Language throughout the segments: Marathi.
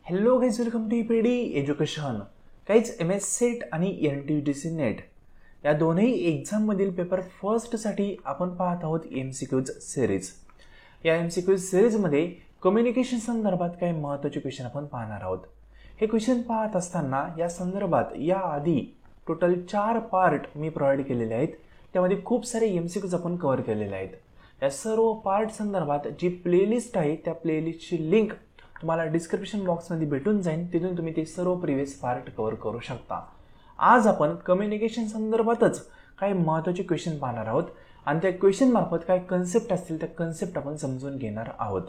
Hello guys, welcome to EPD education. काहीच MS सेट आणि NTUTC नेट या दोन्ही एक्झाममधील पेपर फर्स्टसाठी आपण पाहत आहोत MCQज सिरीज. या MCQ सिरीजमध्ये कम्युनिकेशन संदर्भात काही महत्त्वाचे क्वेश्चन आपण पाहणार आहोत. हे क्वेश्चन पाहत असताना या संदर्भात याआधी टोटल 4 पार्ट मी प्रोव्हाइड केलेले आहेत. त्यामध्ये खूप सारे MCQज आपण कव्हर केलेले आहेत. या सर्व पार्ट संदर्भात जी प्लेलिस्ट आहे त्या प्लेलिस्टची लिंक तुम्हाला डिस्क्रिप्शन बॉक्समध्ये भेटून जाईल. तिथून तुम्ही ते सर्व प्रिव्हियस पार्ट कव्हर करू शकता. आज आपण कम्युनिकेशन संदर्भातच काही महत्त्वाचे क्वेश्चन पाहणार आहोत आणि त्या क्वेश्चन मार्फत काही कन्सेप्ट असतील त्या कन्सेप्ट आपण समजून घेणार आहोत.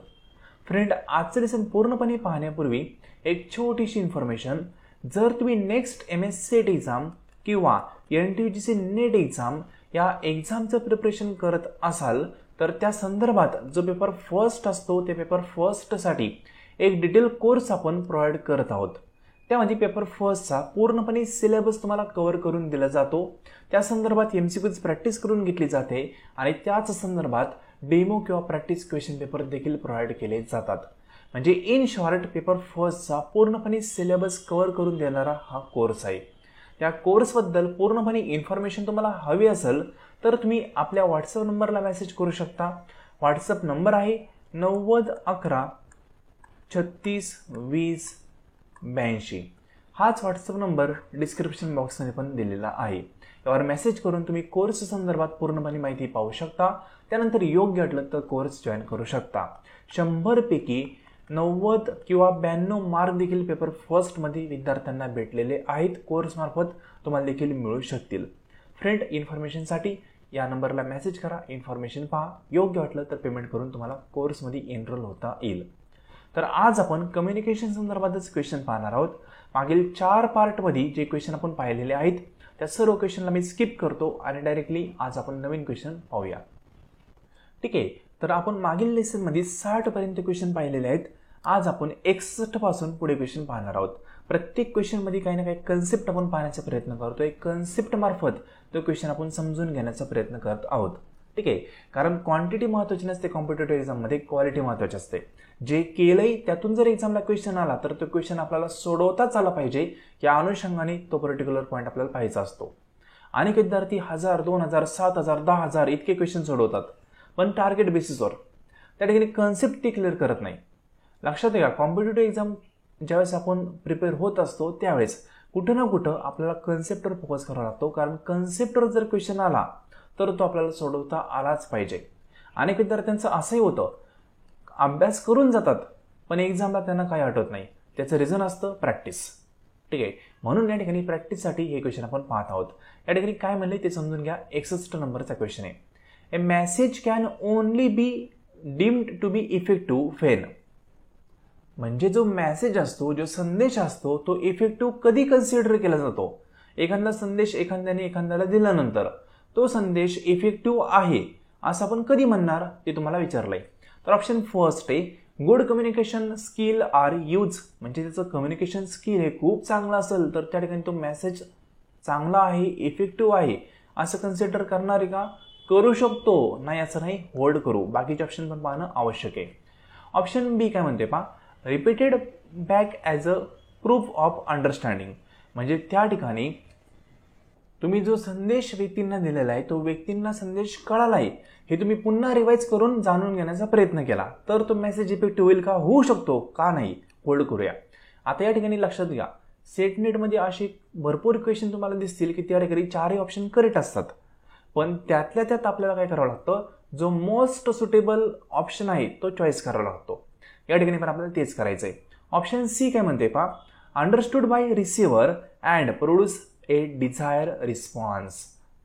फ्रेंड, आजचं लेसन पूर्णपणे पाहण्यापूर्वी एक छोटीशी इन्फॉर्मेशन. जर तुम्ही नेक्स्ट MS सेट एक्झाम किंवा NTUTC नेट एक्झाम या एक्झामचं प्रिपरेशन करत असाल तर त्या संदर्भात जो पेपर फर्स्ट असतो त्या पेपर फर्स्टसाठी एक डिटेल कोर्स आपण प्रोव्हाइड करत आहोत. त्यामध्ये पेपर फर्स्टचा पूर्णपणे सिलेबस तुम्हाला कव्हर करून दिला जातो. त्या संदर्भात MCQज प्रॅक्टिस करून घेतली जाते आणि त्याच संदर्भात डेमो किंवा प्रॅक्टिस क्वेश्चन पेपर देखील प्रोव्हाइड केले जातात. म्हणजे इन शॉर्ट पेपर फर्स्टचा पूर्णपणे सिलेबस कव्हर करून देणारा हा कोर्स आहे. त्या कोर्सबद्दल पूर्णपणे इन्फॉर्मेशन तुम्हाला हवी असेल तर तुम्ही आपल्या व्हॉट्सअप नंबरला मेसेज करू शकता. व्हॉट्सअप नंबर आहे 9011 36 20 82. हाच व्हॉट्सअप नंबर डिस्क्रिप्शन बॉक्समध्ये पण दिलेला आहे. यावर मेसेज करून तुम्ही कोर्स संदर्भात पूर्णपणे माहिती पाहू शकता. त्यानंतर योग्य वाटलं तर कोर्स जॉईन करू शकता. 100 पैकी 90 किंवा 92 मार्क देखील पेपर फर्स्टमध्ये विद्यार्थ्यांना भेटलेले आहेत. कोर्स मार्फत तुम्हाला देखील मिळू शकतील. फ्रेंड, इन्फॉर्मेशनसाठी या नंबरला मेसेज करा, इन्फॉर्मेशन पहा. योग्य वाटलं तर पेमेंट करून तुम्हाला कोर्समध्ये एनरोल होता येईल. तर आज आपण कम्युनिकेशन संदर्भातच क्वेश्चन पाहणार आहोत. मागील 4 पार्टमध्ये जे क्वेश्चन आपण पाहिलेले आहेत त्या सर्व क्वेश्चनला मी स्किप करतो आणि डायरेक्टली आज आपण नवीन क्वेश्चन पाहूया. ठीक आहे, तर आपण मागील लेसनमध्ये 60 पर्यंत क्वेश्चन पाहिलेले आहेत. आज आपण 61 पासून पुढे क्वेश्चन पाहणार आहोत. प्रत्येक क्वेश्चनमध्ये काही ना काही कन्सेप्ट आपण पाहण्याचा प्रयत्न करतोय. कन्सेप्ट मार्फत तो क्वेश्चन आपण समजून घेण्याचा प्रयत्न करत आहोत. ठीक आहे, कारण क्वांटिटी महत्त्वाची नसते कॉम्पिटेटिव्ह एक्झाममध्ये, क्वालिटी महत्त्वाची असते. जे केलंय त्यातून जर एक्झामला क्वेश्चन आला तर तो क्वेश्चन आपल्याला सोडवताच आला पाहिजे. या अनुषंगाने तो पर्टिक्युलर पॉईंट आपल्याला पाहायचा असतो. अनेक विद्यार्थी 1000, 2000, 7000, 10000 इतके क्वेश्चन सोडवतात, पण टार्गेट बेसिसवर. त्या ठिकाणी कन्सेप्ट ते क्लिअर करत नाही. लक्षात घ्या, कॉम्पिटेटिव्ह एक्झाम ज्यावेळेस आपण प्रिपेअर होत असतो त्यावेळेस कुठं ना कुठं आपल्याला कन्सेप्टवर फोकस करावा लागतो. कारण कन्सेप्टवर जर क्वेश्चन आला तर तो आपल्याला सोडवता आलाच पाहिजे. अनेक विद्यार्थ्यांचं असंही होतं, अभ्यास करून जातात पण एक्झामला त्यांना काही आठवत नाही. त्याचं रिझन असतं प्रॅक्टिस. ठीक आहे, म्हणून या ठिकाणी प्रॅक्टिससाठी हे क्वेश्चन आपण पाहत आहोत. या ठिकाणी काय म्हणले ते समजून घ्या. 61 नंबरचा क्वेश्चन आहे. A message can only be deemed to be effective when. म्हणजे जो मेसेज असतो, जो संदेश असतो तो इफेक्टिव्ह कधी कन्सिडर केला जातो. एखादा संदेश एखाद्याला दिल्यानंतर तो संदेश इफेक्टिव्ह आहे असं आपण कधी म्हणणार ते तुम्हाला विचारलंय. तर ऑप्शन फर्स्ट आहे good communication skill are use. म्हणजे त्याचं कम्युनिकेशन स्किल हे खूप चांगलं असेल तर त्या ठिकाणी तो मेसेज चांगला आहे, इफेक्टिव्ह आहे असं कन्सिडर करणार आहे का? करू शकतो, नाही असं नाही, होल्ड करू. बाकीचे ऑप्शन पण पाहणं आवश्यक आहे. ऑप्शन बी काय म्हणते पहा, repeated back as a proof of understanding. म्हणजे त्या ठिकाणी तुम्ही जो संदेश व्यक्तींना दिलेला आहे तो व्यक्तींना संदेश कळाला आहे हे तुम्ही पुन्हा रिवाइज करून जाणून घेण्याचा प्रयत्न केला तर तो मेसेज इफेक्टिव्ह होईल का? होऊ शकतो, का नाही, होल्ड करूया. आता या ठिकाणी लक्षात घ्या, सेट नेटमध्ये असे भरपूर क्वेश्चन तुम्हाला दिसतील की त्या ठिकाणी 4ही ऑप्शन करेक्ट असतात. पण त्यातल्या त्यात आपल्याला काय करावं लागतं, जो मोस्ट सुटेबल ऑप्शन आहे तो चॉईस करावा लागतो. या ठिकाणी पण आपल्याला तेच करायचं आहे. ऑप्शन सी काय म्हणते पहा, understood by receiver and produce a desire response.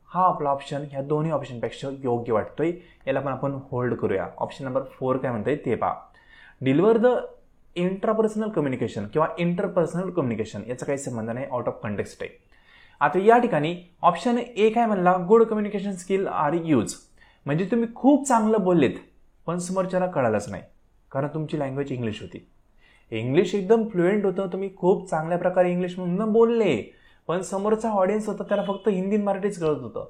हा आपला ऑप्शन ह्या दोन्ही ऑप्शनपेक्षा योग्य वाटतोय. याला पण आपण होल्ड करूया. ऑप्शन नंबर 4 काय म्हणतोय ते पहा, डिलिव्हर द इंट्रापर्सनल कम्युनिकेशन किंवा इंटरपर्सनल कम्युनिकेशन. याचा काही संबंध नाही, आउट ऑफ कंटेक्स्ट आहे. आता या ठिकाणी ऑप्शन ए काय म्हणला, good communication skill are use. म्हणजे तुम्ही खूप चांगलं बोललेत पण समोरच्याला कळालंच नाही कारण तुमची लँग्वेज इंग्लिश होती. इंग्लिश एकदम फ्लुएंट होतं, तुम्ही खूप चांगल्या प्रकारे इंग्लिशमधून बोलले पण समोरचा ऑडियन्स होता त्याला फक्त हिंदी मराठीच कळत होतं.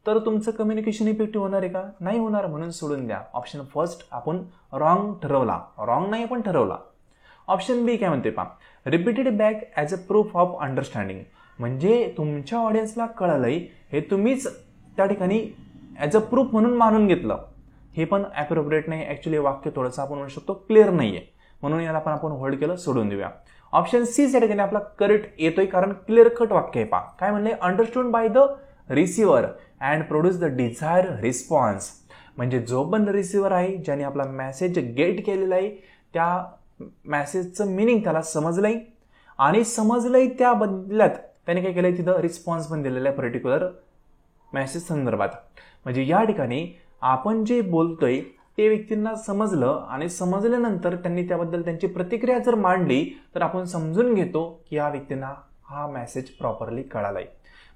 तर तुमचं कम्युनिकेशन इफेक्टिव्ह होणार आहे का? नाही होणार, म्हणून सोडून द्या. ऑप्शन फर्स्ट आपण रॉंग ठरवला, रॉंग नाही पण ठरवला. ऑप्शन बी काय म्हणते पहा, repeated back as a proof of understanding, म्हणजे तुमच्या ऑडियन्सला कळलंय हे तुम्हीच त्या ठिकाणी ॲज अ प्रूफ म्हणून मानून घेतलं, हे पण ॲप्रोप्रिएट नाही. ॲक्च्युली वाक्य थोडंसं आपण म्हणू शकतो क्लिअर नाही आहे, म्हणून याला पण आपण होल्ड केलं, सोडून देऊया. ऑप्शन सी या ठिकाणी आपला करेक्ट येतोय, कारण क्लिअर कट वाक्य आहे पहा. काय म्हणले, understood by the receiver and produce the desire response, म्हणजे जो पण रिसिव्हर आहे ज्याने आपला मेसेज गेट केलेला आहे त्या मेसेजचं मिनिंग त्याला समजलंय, आणि समजलंय त्या बदल्यात त्याने काय केलंय, तिथं रिस्पॉन्स पण दिलेला आहे पर्टिक्युलर मेसेज संदर्भात. म्हणजे या ठिकाणी आपण जे बोलतोय ते व्यक्तींना समजलं, आणि समजल्यानंतर त्यांनी त्याबद्दल त्यांची प्रतिक्रिया जर मांडली तर आपण समजून घेतो की या व्यक्तींना हा मेसेज प्रॉपरली कळालाय.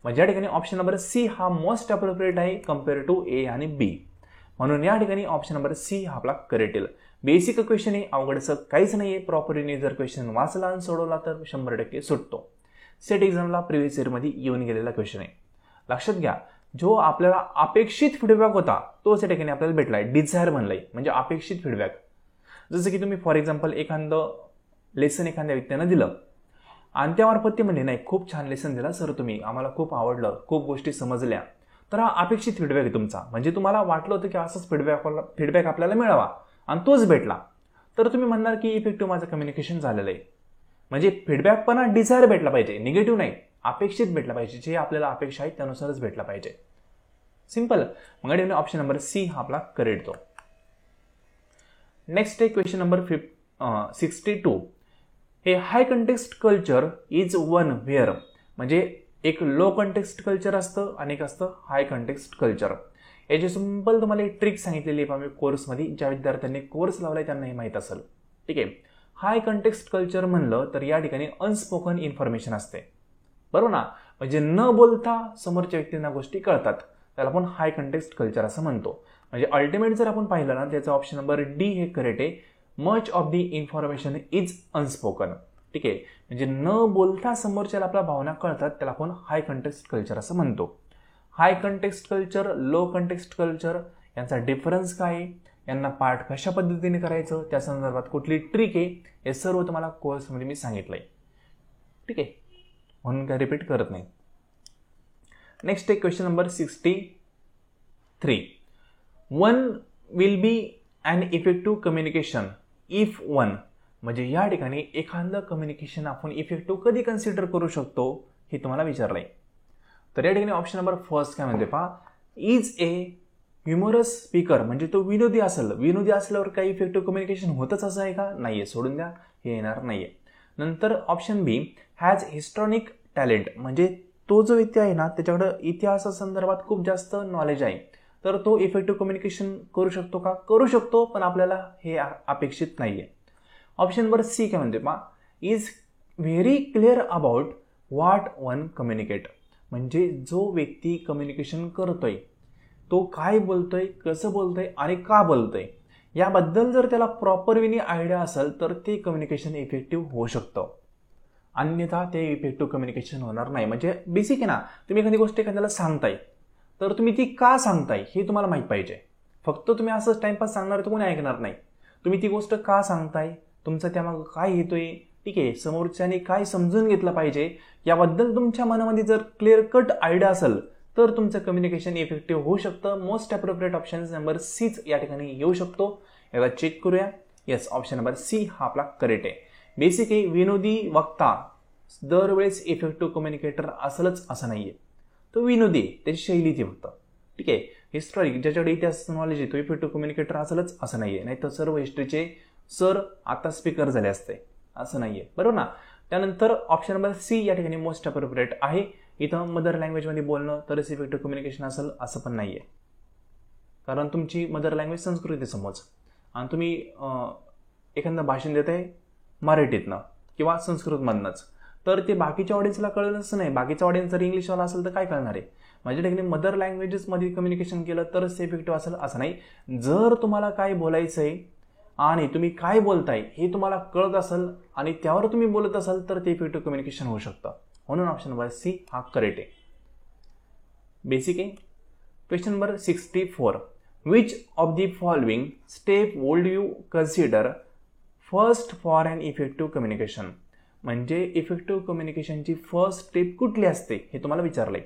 म्हणजे या ठिकाणी ऑप्शन नंबर सी हा मोस्ट अप्रोप्रिएट आहे कम्पेअर टू ए आणि बी, म्हणून या ठिकाणी ऑप्शन नंबर सी हा आपला करेक्ट येईल. बेसिक क्वेश्चन आहे, अवघडचं काहीच नाहीये. प्रॉपरली जर क्वेश्चन वाचला आणि सोडवला तर 100% सुटतो. सेट एक्झामला प्रिव्हियस इयरमध्ये येऊन गेलेला क्वेश्चन आहे. लक्षात घ्या, जो आपल्याला अपेक्षित फीडबॅक होता तोच या ठिकाणी आपल्याला भेटलाय, डिझायर म्हणलाय, म्हणजे अपेक्षित फीडबॅक. जसं की तुम्ही फॉर एक्झाम्पल एखादं लेसन एखाद्या व्यक्तीनं दिलं आणि त्यामार्फत ते म्हणजे नाही खूप छान लेसन दिला सर तुम्ही, आम्हाला खूप आवडलं, खूप गोष्टी समजल्या, तर हा अपेक्षित फीडबॅक आहे तुमचा. म्हणजे तुम्हाला वाटलं होतं की असंच फीडबॅक आपल्याला मिळावा आणि तोच भेटला, तर तुम्ही म्हणणार की इफेक्टिव्ह माझं कम्युनिकेशन झालेलं आहे. म्हणजे फीडबॅक पण डिझायर भेटला पाहिजे, निगेटिव्ह नाही, अपेक्षित भेटला पाहिजे, जे आपल्याला अपेक्षा आहे त्यानुसारच भेटला पाहिजे. सिंपल. मग ऑप्शन नंबर सी हा आपला करेक्ट तो. नेक्स्ट आहे क्वेश्चन नंबर 62. हे high context culture is one where, म्हणजे एक लो कंटेक्स्ट कल्चर असतं आणि एक असतं हाय कंटेक्स्ट कल्चर. याची सिंपल तुम्हाला एक ट्रिक सांगितलेली आहे मी कोर्समध्ये, ज्या विद्यार्थ्यांनी कोर्स लावलाय त्यांना हे माहीत असेल. ठीक आहे. हाय कंटेक्स्ट कल्चर म्हणलं तर या ठिकाणी अनस्पोकन इन्फॉर्मेशन असते, बरोबर ना, म्हणजे न बोलता समोरच्या व्यक्तींना गोष्टी कळतात, त्याला आपण हाय कंटेक्स्ट कल्चर असं म्हणतो. म्हणजे अल्टिमेट जर आपण पाहिलं ना, त्याचा ऑप्शन नंबर डी हे करेक्ट आहे. Much of the information is unspoken. ठीक आहे, म्हणजे न बोलता समोरच्याला आपल्या भावना कळतात, त्याला आपण हाय कंटेक्स्ट कल्चर असं म्हणतो. High context culture, low context culture यांचा डिफरन्स काय आहे, यांना पार्ट कशा पद्धतीने करायचं, त्या संदर्भात कुठली ट्रिक आहे, हे सर्व तुम्हाला कोर्समध्ये मी सांगितलंय. ठीक आहे, म्हणून काय रिपीट करत नाही. नेक्स्ट आहे question number 63. One will be an effective communication if one, म्हणजे या ठिकाणी एखादं कम्युनिकेशन आपण इफेक्टिव्ह कधी कन्सिडर करू शकतो हे तुम्हाला विचारलंय. तर या ठिकाणी ऑप्शन नंबर फर्स्ट काय म्हणते पहा, इज ए ह्युमरस स्पीकर, म्हणजे तो विनोदी असेल. विनोदी असल्यावर काही इफेक्टिव्ह कम्युनिकेशन होतच असं आहे का, नाहीये, सोडून द्या, हे येणार नाहीये. नंतर ऑप्शन बी हॅज हिस्टॉनिक टॅलेंट, म्हणजे तो जो व्यक्ती आहे ना त्याच्याकडे इतिहासासंदर्भात खूप जास्त नॉलेज आहे, तर तो इफेक्टिव्ह कम्युनिकेशन करू शकतो का, करू शकतो, पण आपल्याला हे अपेक्षित नाहीये. ऑप्शन नंबर सी काय म्हणते पहा, is very clear about what one communicate, म्हणजे जो व्यक्ती कम्युनिकेशन करतोय तो काय बोलतोय, कसं बोलतोय आणि का बोलतोय याबद्दल जर त्याला प्रॉपर वेनी आयडिया असेल तर ते कम्युनिकेशन इफेक्टिव्ह होऊ शकतं, अन्यथा ते इफेक्टिव्ह कम्युनिकेशन होणार नाही. म्हणजे बेसिक आहे ना, तुम्ही एखादी गोष्ट एखाद्याला सांगताय तर तुम्ही ती का सांगताय हे तुम्हाला माहीत पाहिजे. फक्त तुम्ही असंच टाइमपास सांगणार तर कोणी ऐकणार नाही. तुम्ही ती गोष्ट का सांगताय, तुमचं त्यामागं काय येतोय, ठीक आहे, समोरच्याने काय समजून घेतलं पाहिजे याबद्दल तुमच्या मनामध्ये जर क्लिअर कट आयडिया असेल तर तुमचं कम्युनिकेशन इफेक्टिव्ह होऊ शकतं. मोस्ट अप्रोप्रिएट ऑप्शन नंबर सीच या ठिकाणी येऊ शकतो. याला चेक करूया. येस, ऑप्शन नंबर सी हा आपला करेक्ट आहे. बेसिक आहे, विनोदी वक्ता दरवेळेस इफेक्टिव्ह कम्युनिकेटर असेलच असं नाहीये, तो विनोदी, त्याची शैली ती फक्त. ठीक आहे, हिस्टॉरिक ज्याच्याकडे इतिहास नॉलेज आहे तो इफेक्टिव्ह कम्युनिकेटर असेलच असं नाहीये, नाही तर सर्व हिस्ट्रीचे सर आता स्पीकर झाले असते असं नाहीये, बरोबर ना. त्यानंतर ऑप्शन नंबर सी या ठिकाणी मोस्ट अप्रोप्रिएट आहे. इथं मदर लँग्वेजमध्ये बोलणं तरच इफेक्टिव्ह कम्युनिकेशन असेल असं पण नाहीये, कारण तुमची मदर लँग्वेज संस्कृत आहे समज, आणि तुम्ही एखादं भाषण देताय मराठीतनं किंवा संस्कृतमधनंच, तर ते बाकीच्या ऑडियन्सला कळलं असं नाही. बाकीचा ऑडियन्स जर इंग्लिशवाला असेल तर काय कळणार आहे. माझ्या ठिकाणी मदर लँग्वेजेसमध्ये कम्युनिकेशन केलं तरच ते इफेक्टिव्ह असेल असं नाही. जर तुम्हाला काय बोलायचं आहे आणि तुम्ही काय बोलताय हे तुम्हाला कळत असेल आणि त्यावर तुम्ही बोलत असाल तर ते इफेक्टिव्ह कम्युनिकेशन होऊ शकतं. म्हणून ऑप्शन नंबर सी हा करेक्ट आहे. बेसिक आहे. Question number 64. Which of the following step would you consider first for an effective communication, म्हणजे इफेक्टिव्ह कम्युनिकेशनची फर्स्ट स्टेप कुठली असते हे तुम्हाला विचारलंय.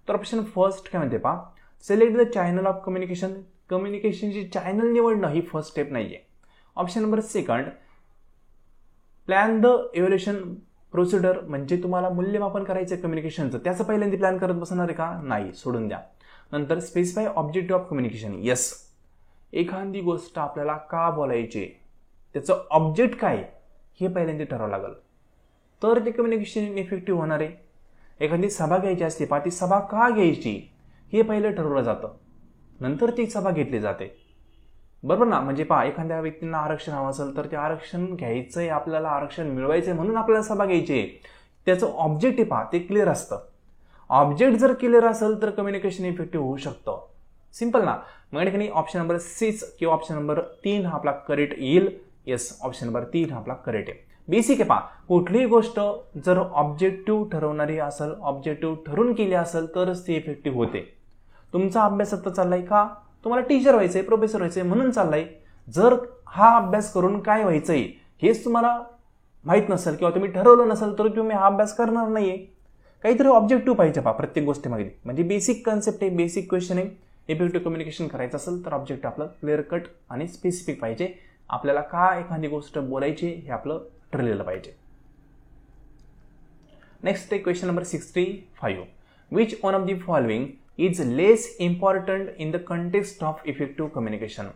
तर ऑप्शन फर्स्ट काय म्हणते पहा, select the channel of communication. कम्युनिकेशनची चॅनल निवडणं ही फर्स्ट स्टेप नाहीये. Option number second, plan the evaluation procedure, म्हणजे तुम्हाला मूल्यमापन करायचं कम्युनिकेशनचं, त्याचं पहिल्यांदा प्लॅन करत बसणार आहे का, नाही, सोडून द्या. नंतर specify objective of communication. Yes, एखादी गोष्ट आपल्याला का बोलायची, त्याचं ऑब्जेक्ट काय हे पहिल्यांदा ठरावं लागेल, तर ते कम्युनिकेशन इफेक्टिव्ह होणार आहे. एखादी सभा घ्यायची असते पहा, ती सभा का घ्यायची हे पहिलं ठरवलं जातं, नंतर ती सभा घेतली जाते, बरोबर ना. म्हणजे पहा, एखाद्या व्यक्तींना आरक्षण हवं असेल तर ते आरक्षण घ्यायचंय, आपल्याला आरक्षण मिळवायचंय म्हणून आपल्याला सभा घ्यायची आहे, त्याचं ऑब्जेक्ट आहे पहा, ते क्लिअर असतं. ऑब्जेक्ट जर क्लिअर असेल तर कम्युनिकेशन इफेक्टिव्ह होऊ शकतं. सिंपल ना. मग या ठिकाणी ऑप्शन नंबर 6 किंवा ऑप्शन नंबर 3 हा आपला करेक्ट येईल. येस, ऑप्शन नंबर 3 हा आपला करेक्ट आहे. बेसिक आहे पहा, कुठलीही गोष्ट जर ऑब्जेक्टिव्ह ठरवणारी असेल, ऑब्जेक्टिव्ह ठरून केली असेल तरच ती इफेक्टिव्ह होते. तुमचा अभ्यास आता चाललाय का, तुम्हाला टीचर व्हायचंय, प्रोफेसर व्हायचंय म्हणून चाललाय. जर हा अभ्यास करून काय व्हायचंय हेच तुम्हाला माहित नसेल किंवा तुम्ही ठरवलं नसेल तर तुम्ही हा अभ्यास करणार नाहीये. काहीतरी ऑब्जेक्टिव्ह पाहिजे पहा प्रत्येक गोष्टीमध्ये. म्हणजे बेसिक कन्सेप्ट आहे, बेसिक क्वेश्चन आहे. इफेक्टिव्ह कम्युनिकेशन करायचं असेल तर ऑब्जेक्ट आपलं क्लिअर कट आणि स्पेसिफिक पाहिजे. आपल्याला का एखादी गोष्ट बोलायची हे आपलं ठरलेलं पाहिजे. नेक्स्ट आहे question number 65. Which one of the following is less important in the context of effective communication.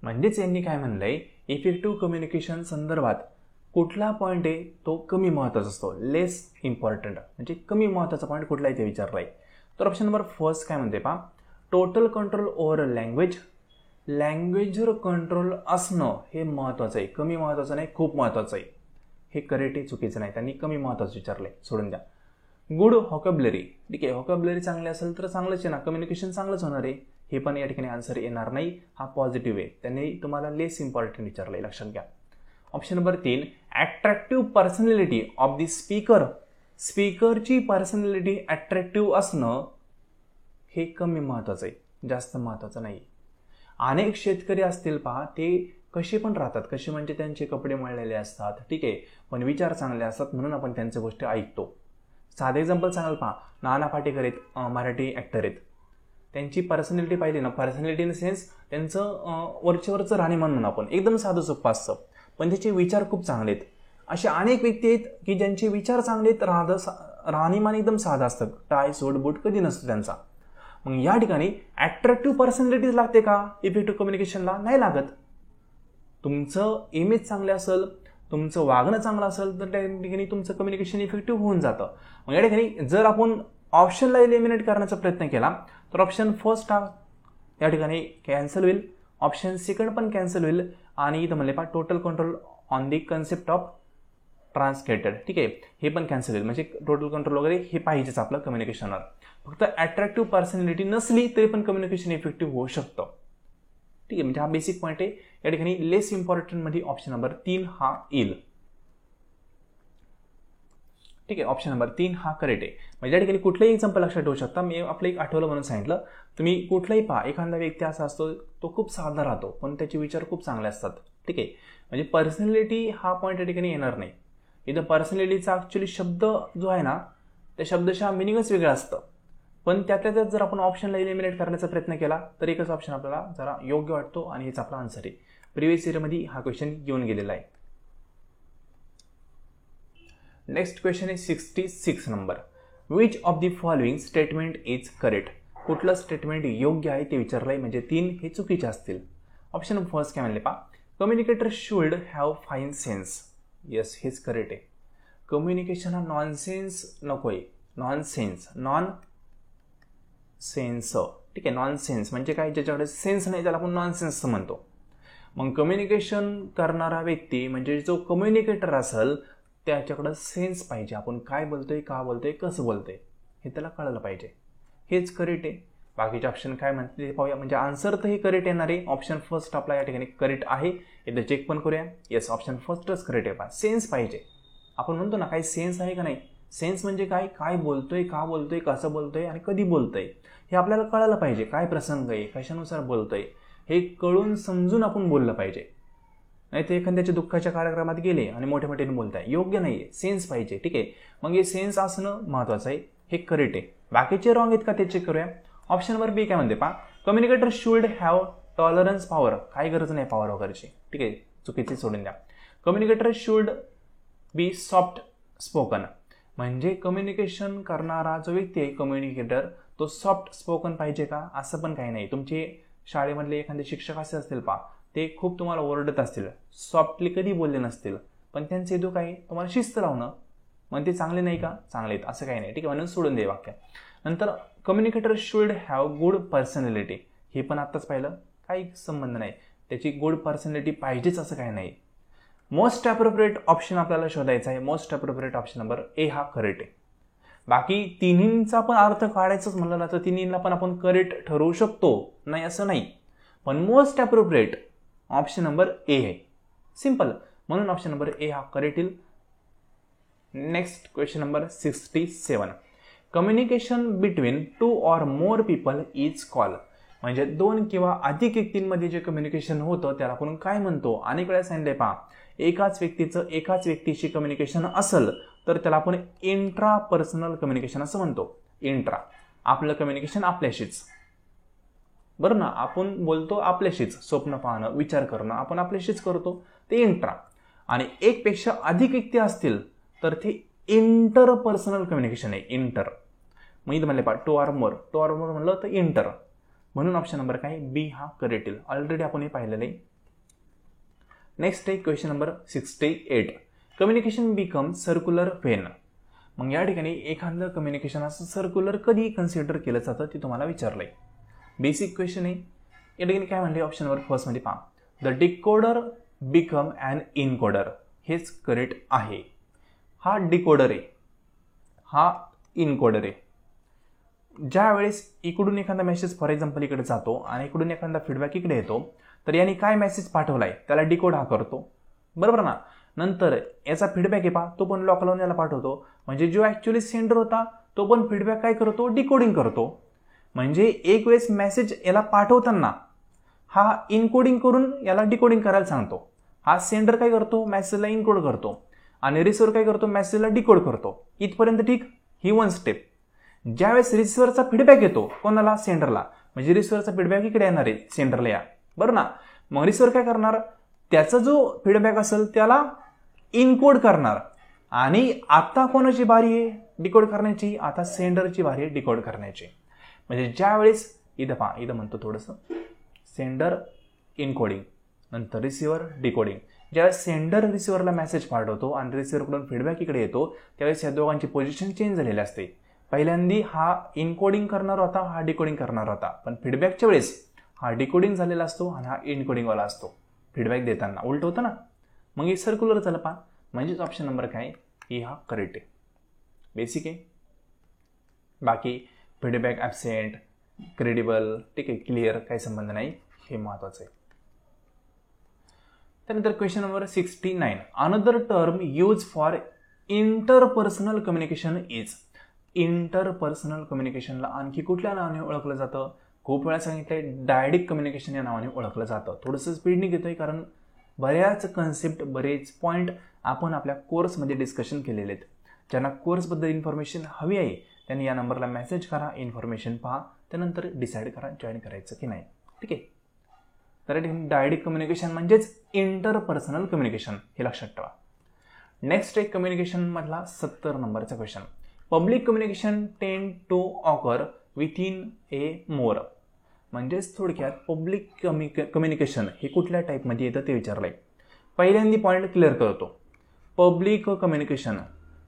म्हणजेच यांनी काय म्हणलंय, इफेक्टिव्ह कम्युनिकेशन संदर्भात कुठला पॉईंट आहे तो कमी महत्त्वाचा असतो. लेस इम्पॉर्टंट म्हणजे कमी महत्त्वाचा पॉईंट कुठला आहे ते विचारलाय. तर ऑप्शन नंबर फर्स्ट काय म्हणते पहा, टोटल कंट्रोल ओव्हर लँग्वेज. लँग्वेजवर कंट्रोल असणं हे महत्त्वाचं आहे, कमी महत्त्वाचं नाही, खूप महत्त्वाचं आहे. हे करेक्ट आहे, चुकीचं नाही, त्यांनी कमी महत्त्वाचं विचारलंय, सोडून द्या. Good vocabulary. ठीक आहे, व्होकॅब्युलरी चांगली असेल तर चांगलंच आहे ना, कम्युनिकेशन चांगलंच होणार आहे. हे पण या ठिकाणी आन्सर येणार नाही, हा पॉझिटिव्ह आहे. त्यांनी तुम्हाला लेस इम्पॉर्टंट विचारलंय, लक्षात घ्या. Option number 3, attractive personality of the speaker. स्पीकरची पर्सनॅलिटी अट्रॅक्टिव्ह असणं हे कमी महत्त्वाचं आहे, जास्त महत्त्वाचं नाही. अनेक शेतकरी असतील पहा, ते कसे पण राहतात, कसे म्हणजे त्यांचे कपडे मळलेले असतात, ठीक आहे, पण विचार चांगले असतात म्हणून आपण त्यांच्या गोष्टी ऐकतो. साधे एक्झाम्पल सांगाल पहा, नाना पाटेकर आहेत, मराठी ॲक्टर आहेत. त्यांची पर्सनॅलिटी पाहिली ना, पर्सनॅलिटी इन सेन्स त्यांचं वरचेवरचं राहणीमान म्हणून आपण एकदम साधं सोपं असतं, पण त्याचे विचार खूप चांगले आहेत. असे अनेक व्यक्ती आहेत की ज्यांचे विचार चांगले आहेत, राहणीमान एकदम साधं असतं, टाय सूट बूट कधी नसतं त्यांचा. मग या ठिकाणी अट्रॅक्टिव्ह पर्सनॅलिटीज लागते का इफेक्टिव्ह कम्युनिकेशनला? नाही लागत. तुमचं इमेज चांगलं असेल, तुमचं वागणं चांगलं असेल तर त्या ठिकाणी तुमचं कम्युनिकेशन इफेक्टिव्ह होऊन जातं. मग या ठिकाणी जर आपण ऑप्शनला एलिमिनेट करण्याचा प्रयत्न केला तर ऑप्शन फर्स्ट हा या ठिकाणी कॅन्सल होईल, ऑप्शन सेकंड पण कॅन्सल होईल, आणि इथं म्हणले पहा total control on the concept of translated. ठीक आहे, हे पण कॅन्सल होईल. म्हणजे टोटल कंट्रोल वगैरे हे पाहिजेच आपलं कम्युनिकेशनवर. फक्त अट्रॅक्टिव्ह पर्सनॅलिटी नसली तरी पण कम्युनिकेशन इफेक्टिव्ह होऊ शकतं. ठीक आहे, म्हणजे हा बेसिक पॉईंट आहे. या ठिकाणी लेस इम्पॉर्टंट मध्ये ऑप्शन नंबर 3 हा येईल. ठीक आहे, ऑप्शन नंबर 3 हा करेक्ट आहे. म्हणजे या ठिकाणी कुठलंही एक्झाम्पल लक्षात ठेवू शकता. मी आपलं एक आठवलं म्हणून सांगितलं. तुम्ही कुठलाही पहा, एखादा व्यक्ती असा असतो तो खूप साधा राहतो पण त्याचे विचार खूप चांगले असतात. ठीक आहे, म्हणजे पर्सनॅलिटी हा पॉईंट या ठिकाणी येणार नाही. इथं पर्सनॅलिटीचा ॲक्च्युली शब्द जो आहे ना, त्या शब्दशः मिनिंगच वेगळं असतं. पण त्यातल्या त्यात जर आपण ऑप्शनला एलिमिनेट करण्याचा प्रयत्न केला तर एकच ऑप्शन आपल्याला जरा योग्य वाटतो आणि हेच आपला आन्सर आहे. प्रिव्हियस इयरमध्ये हा क्वेश्चन येऊन गेलेला आहे. नेक्स्ट क्वेश्चन आहे 66 number. Which of the following statement is correct. कुठलं स्टेटमेंट योग्य आहे ते विचारलं आहे, म्हणजे 3 हे चुकीचे असतील. ऑप्शन फर्स्ट काय म्हणले पहा, communicator should have fine sense. Yes, हेच करेक्ट आहे. कम्युनिकेशन हा नॉनसेन्स नको आहे, नॉनसेन्स, नॉन सेन्स. ठीक आहे, नॉनसेन्स म्हणजे काय, ज्याच्याकडे सेन्स नाही त्याला आपण नॉनसेन्स म्हणतो. मग कम्युनिकेशन करणारा व्यक्ती म्हणजे जो कम्युनिकेटर असेल त्याच्याकडं सेन्स पाहिजे. आपण काय बोलतोय, का बोलतोय, कसं बोलतोय हे त्याला कळलं पाहिजे. हेच करेक्ट आहे. बाकीचे ऑप्शन काय म्हणते ते पाहूया. म्हणजे आन्सर तर हे करेक्ट येणार आहे. ऑप्शन फर्स्ट आपला या ठिकाणी करेक्ट आहे. एकदा चेक पण करूया. येस, ऑप्शन फर्स्टच करेक्ट आहे. पहा, सेन्स पाहिजे. आपण म्हणतो ना काही सेन्स आहे का नाही. सेन्स म्हणजे काय, काय बोलतोय, का बोलतोय, कसं बोलतोय आणि कधी बोलतोय हे आपल्याला कळलं पाहिजे. काय प्रसंग आहे, कशानुसार बोलतोय हे कळून समजून आपण बोललं पाहिजे. नाही ते एखाद्याच्या दुःखाच्या कार्यक्रमात गेले आणि मोठ्या मोठ्याने बोलताय, योग्य नाही आहे. सेन्स पाहिजे. ठीक आहे, मग हे सेन्स असणं महत्त्वाचं आहे. हे करेक्ट आहे. बाकीचे रॉंग आहेत का ते चेक करूया. ऑप्शन नंबर बी काय म्हणते पहा, communicator should have tolerance power. काही गरज नाही पॉवर वगैरेची. ठीक आहे, चुकीची सोडून द्या. Communicator should be soft spoken. म्हणजे कम्युनिकेशन करणारा जो व्यक्ती आहे कम्युनिकेटर तो सॉफ्ट स्पोकन पाहिजे का, असं पण काही नाही. तुमचे शाळेमधले एखादे शिक्षक असे असतील पहा, ते खूप तुम्हाला ओरडत असतील, सॉफ्टली कधी बोलले नसतील, पण त्यांचे हेतू काय, तुम्हाला शिस्त लावणं. मग ते चांगले नाही का, चांगले आहेत असं काही नाही. ठीक आहे, म्हणून सोडून दे वाक्य. नंतर communicator should have good personality. हे पण आत्ताच पाहिलं, काही संबंध नाही, त्याची गुड पर्सनॅलिटी पाहिजेच असं काही नाही. मोस्ट अप्रोप्रिएट ऑप्शन आपल्याला शोधायचा आहे. Most appropriate option number A हा करेक्ट आहे. बाकी तिन्हींचा पण अर्थ काढायचंच म्हणलं ना तर तिन्हींना पण आपण करेक्ट ठरवू शकतो, नाही असं नाही. पण most appropriate option number A आहे, सिंपल. म्हणून ऑप्शन नंबर ए हा करेक्ट येईल. Next question number 67. Communication between 2 or more people is call. म्हणजे 2 किंवा अधिक व्यक्तींमध्ये जे कम्युनिकेशन होतं त्याला आपण काय म्हणतो. अनेक वेळा सांगितले पहा, एकाच व्यक्तीशी कम्युनिकेशन असेल तर त्याला आपण इंट्रा पर्सनल कम्युनिकेशन असं म्हणतो. इंट्रा, आपलं कम्युनिकेशन आपल्याशीच, बरं ना. आपण बोलतो आपल्याशीच, स्वप्न पाहणं, विचार करणं आपण आपल्याशीच करतो, ते इंट्रा. आणि एक पेक्षा अधिक व्यक्ती असतील तर ते इंटर पर्सनल कम्युनिकेशन आहे. इंटर मग इथं म्हणले पहा, 2 or more म्हणलं तर इंटर. म्हणून ऑप्शन नंबर काय, बी हा करेक्ट येईल. ऑलरेडी आपण हे पाहिलेलं आहे. नेक्स्ट आहे question number 68. Communication become circular when. मग या ठिकाणी एखादं कम्युनिकेशन असं सर्क्युलर कधी कन्सिडर केलं जातं ते तुम्हाला विचारलंय. बेसिक क्वेश्चन आहे. या ठिकाणी काय म्हणले ऑप्शन नंबर फर्स्ट मध्ये पहा, the decoder become an encoder. हेच करेक्ट आहे. हा डिकोडर आहे, हा इनकोडर आहे. ज्या वेळेस इकडून एखादा मेसेज फॉर एक्झाम्पल इकडे जातो आणि इकडून एखादा फीडबॅक इकडे येतो तर याने काय मेसेज पाठवलाय त्याला डिकोड हा करतो, बरोबर ना. नंतर याचा फीडबॅक आहे पहा, तो पण लॉक लावून याला पाठवतो. म्हणजे जो ऍक्च्युअली सेंडर होता तो पण फीडबॅक काय करतो, डिकोडिंग करतो. म्हणजे एक वेळेस मेसेज याला पाठवताना हा इनकोडिंग करून याला डिकोडिंग करायला सांगतो. हा सेंडर काय करतो, मेसेजला इनकोड करतो आणि रिसिव्हर काय करतो, मेसेजला डिकोड करतो. इथपर्यंत ठीक, ही वन स्टेप. ज्यावेळेस रिसिव्हरचा फीडबॅक येतो कोणाला, सेंडरला, म्हणजे रिसिव्हरचा फीडबॅक इकडे येणार आहे सेंडरला या, बरं ना. मग रिसिव्हर काय करणार, त्याचा जो फीडबॅक असेल त्याला इनकोड करणार. आणि आता कोणाची बारी आहे डिकोड करण्याची, आता सेंडरची बारी आहे डिकोड करण्याची. म्हणजे ज्यावेळेस इथं पहा, इथं म्हणतो थोडंसं, सेंडर इनकोडिंग, नंतर रिसिव्हर डिकोडिंग. ज्यावेळेस सेंडर रिसिव्हरला मेसेज पाठवतो आणि रिसिव्हरकडून फीडबॅक इकडे येतो त्यावेळेस या दोघांची पोझिशन चेंज झालेली असते. पहिल्यांदी हा इनकोडिंग करणार होता, हा डिकोडिंग करणार होता, पण फीडबॅकच्या वेळेस हा डिकोडिंग झालेला असतो आणि हा इनकोडिंगवाला असतो. फीडबॅक देताना उलट होतं ना. मग हे सर्क्युलर झालं पहा. म्हणजेच ऑप्शन नंबर काय, ही हा करेक्ट आहे. बेसिक आहे. बाकी फीडबॅक ॲब्सेंट, क्रेडिबल, ठीक आहे, क्लिअर, काही संबंध नाही, हे महत्त्वाचं आहे. त्यानंतर question number 69. Another term use for interpersonal communication is. इंटरपर्सनल कम्युनिकेशनला आणखी कुठल्या नावाने ओळखलं जातं, खूप वेळा सांगितलंय डायडिक कम्युनिकेशन या नावाने ओळखलं जातं. थोडंसं स्पीडने घेतोय कारण बऱ्याच कन्सेप्ट, बरेच पॉईंट आपण आपल्या कोर्समध्ये डिस्कशन केलेले आहेत. ज्यांना कोर्सबद्दल इन्फॉर्मेशन हवी आहे त्यांनी या नंबरला मेसेज करा, इन्फॉर्मेशन पहा, त्यानंतर डिसाईड करा जॉईन करायचं की नाही. ठीक आहे. तर डायडिक कम्युनिकेशन म्हणजेच इंटरपर्सनल कम्युनिकेशन, हे लक्षात ठेवा. नेक्स्ट एक कम्युनिकेशन मधला 70 नंबरचा क्वेश्चन. पब्लिक कम्युनिकेशन टेंड टू ऑकर विथिन ए मोर. म्हणजेच थोडक्यात पब्लिक कम्युनिकेशन हे कुठल्या टाईपमध्ये येतं ते विचारलंय. पहिल्यांदा पॉईंट क्लिअर करतो. पब्लिक कम्युनिकेशन,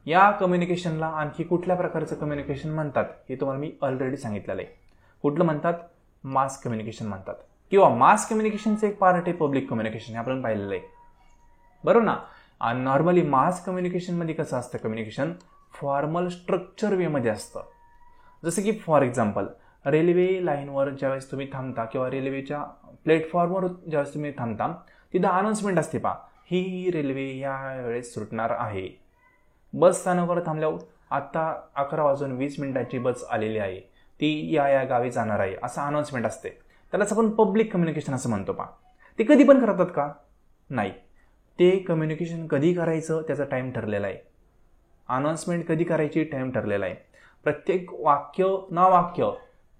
या कम्युनिकेशनला आणखी कुठल्या प्रकारचं कम्युनिकेशन म्हणतात हे तुम्हाला मी ऑलरेडी सांगितलेलं आहे. कुठलं म्हणतात, मास कम्युनिकेशन म्हणतात, किंवा मास कम्युनिकेशनचं एक पार्ट आहे पब्लिक कम्युनिकेशन, हे आपण पाहिलेलं आहे, बरोबर ना. आणि नॉर्मली मास कम्युनिकेशनमध्ये कसं असतं, कम्युनिकेशन फॉर्मल स्ट्रक्चर वेमध्ये असतं. जसं की फॉर एक्झाम्पल रेल्वे लाईनवर ज्यावेळेस तुम्ही थांबता किंवा रेल्वेच्या प्लॅटफॉर्मवर ज्यावेळेस तुम्ही थांबता तिथं अनाउन्समेंट असते पहा, ही रेल्वे या वेळेस सुटणार आहे. बस स्थानकावर थांबल्यावर आत्ता 11:20 बस आलेली आहे, ती या गावी जाणार आहे, असं अनाउन्समेंट असते. त्यालाच आपण पब्लिक कम्युनिकेशन असं म्हणतो पहा. ते कधी पण करतात का, नाही. ते कम्युनिकेशन कधी करायचं त्याचा टाईम ठरलेला आहे. अनाउन्समेंट कधी करायची टाईम ठरलेला आहे. प्रत्येक वाक्य ना वाक्य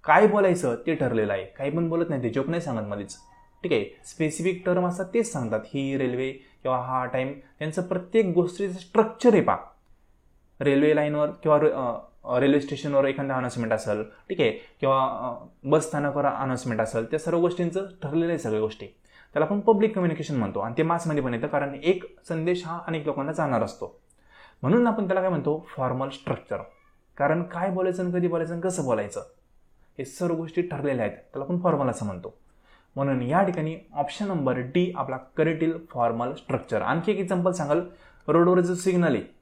काय बोलायचं ते ठरलेलं आहे. काही पण बोलत नाही, ते जोक नाही सांगत मध्येच. ठीक आहे, स्पेसिफिक टर्म असतात तेच सांगतात. ही रेल्वे किंवा हा टाईम, त्यांचं प्रत्येक गोष्टीचं स्ट्रक्चर आहे पा. रेल्वे लाईनवर किंवा रेल्वे स्टेशनवर एखादा अनाउन्समेंट असेल, ठीक आहे, किंवा बस स्थानकावर अनाउन्समेंट असेल, त्या सर्व गोष्टींचं ठरलेलं आहे सगळ्या गोष्टी. त्याला आपण पब्लिक कम्युनिकेशन म्हणतो आणि ते मासमध्ये पण येतं, कारण एक संदेश हा अनेक लोकांना जाणार असतो. म्हणून आपण त्याला काय म्हणतो, फॉर्मल स्ट्रक्चर. कारण काय बोलायचं आणि कधी बोलायचं आणि कसं बोलायचं हे सर्व गोष्टी ठरलेल्या आहेत, त्याला आपण फॉर्मल असं म्हणतो. म्हणून या ठिकाणी ऑप्शन नंबर डी आपला करेक्ट येईल, फॉर्मल स्ट्रक्चर. आणखी एक एक्झाम्पल सांगाल, रोडवर जो सिग्नल आहे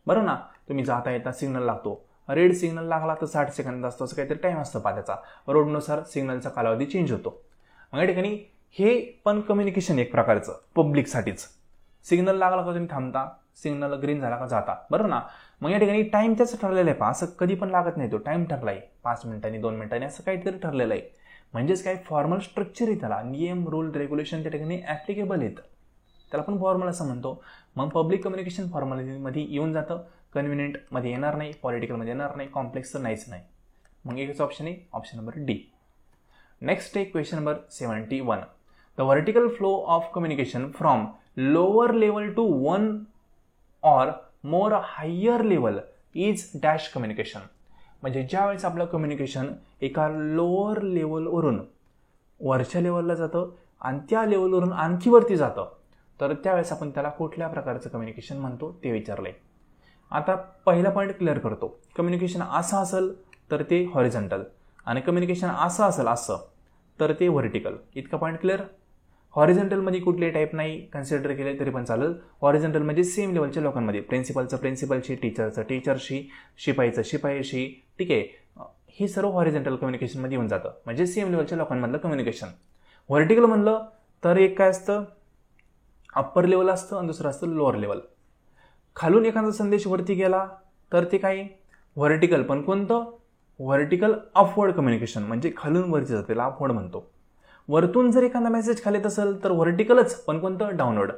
बरोबर ना, तुम्ही जाता येता सिग्नल लागतो, रेड सिग्नल लागला तर 60 सेकंद असतो, असं काहीतरी टाईम असतो पा त्याचा. रोडनुसार सिग्नलचा कालावधी चेंज होतो. मग या ठिकाणी हे पण कम्युनिकेशन एक प्रकारचं पब्लिकसाठीच. सिग्नल लागला का तुम्ही थांबता, सिग्नल ग्रीन झाला का जाता, बरोबर ना. मग या ठिकाणी टाईम त्याचं ठरलेलं आहे पा, असं कधी पण लागत नाही, तो टाईम ठरला आहे 5 मिनिटांनी 2 मिनिटांनी असं काहीतरी ठरलेलं आहे. म्हणजेच काय, फॉर्मल स्ट्रक्चर आहे त्याला, नियम रूल रेग्युलेशन त्या ठिकाणी ॲप्लिकेबल आहेत, त्याला आपण फॉर्मल असं म्हणतो. मग पब्लिक कम्युनिकेशन फॉर्मॅलिटीमध्ये येऊन जातं, कन्व्हिनियंटमध्ये येणार नाही, पॉलिटिकलमध्ये येणार नाही, कॉम्प्लेक्स तर नाहीच नाही. मग एकच ऑप्शन आहे, ऑप्शन नंबर डी. नेक्स्ट आहे question number 71. The vertical flow of communication from lower level to one or more higher level is dash communication. म्हणजे ज्यावेळेस आपलं कम्युनिकेशन एका लोअर लेवलवरून वरच्या लेवलला जातं आणि त्या लेवलवरून आणखी वरती जातं, तर त्यावेळेस आपण त्याला कुठल्या प्रकारचं कम्युनिकेशन म्हणतो ते विचारलंय. आता पहिला पॉईंट क्लिअर करतो. कम्युनिकेशन असं असेल तर ते हॉरिझॉन्टल आणि कम्युनिकेशन असं असेल असं तर ते व्हर्टिकल. इतका पॉईंट क्लिअर. हॉरिझॉन्टलमध्ये कुठले टाईप नाही कन्सिडर केले तरी पण चालेल. हॉरिझॉन्टल म्हणजे सेम लेवलच्या लोकांमध्ये, प्रिन्सिपलचं प्रिन्सिपलशी, टीचरचं टीचरशी, शिपाईचं शिपाईशी, ठीक आहे, हे सर्व हॉरिझॉन्टल कम्युनिकेशनमध्ये येऊन जातं. म्हणजे सेम लेवलच्या लोकांमधलं कम्युनिकेशन. व्हर्टिकल म्हणलं तर एक काय असतं, अप्पर लेवल असतं आणि दुसरं असतं लोअर लेवल. खालून एखादा संदेश वरती गेला तर ते काय व्हर्टिकल, पण कोणतं व्हर्टिकल अपवर्ड कम्युनिकेशन, म्हणजे खालून वरती जाते, त्याला अपवर्ड म्हणतो. वरतून जर एखादा मेसेज खाली येत असेल तर व्हर्टिकलच, पण कोणतं डाऊनवर्ड,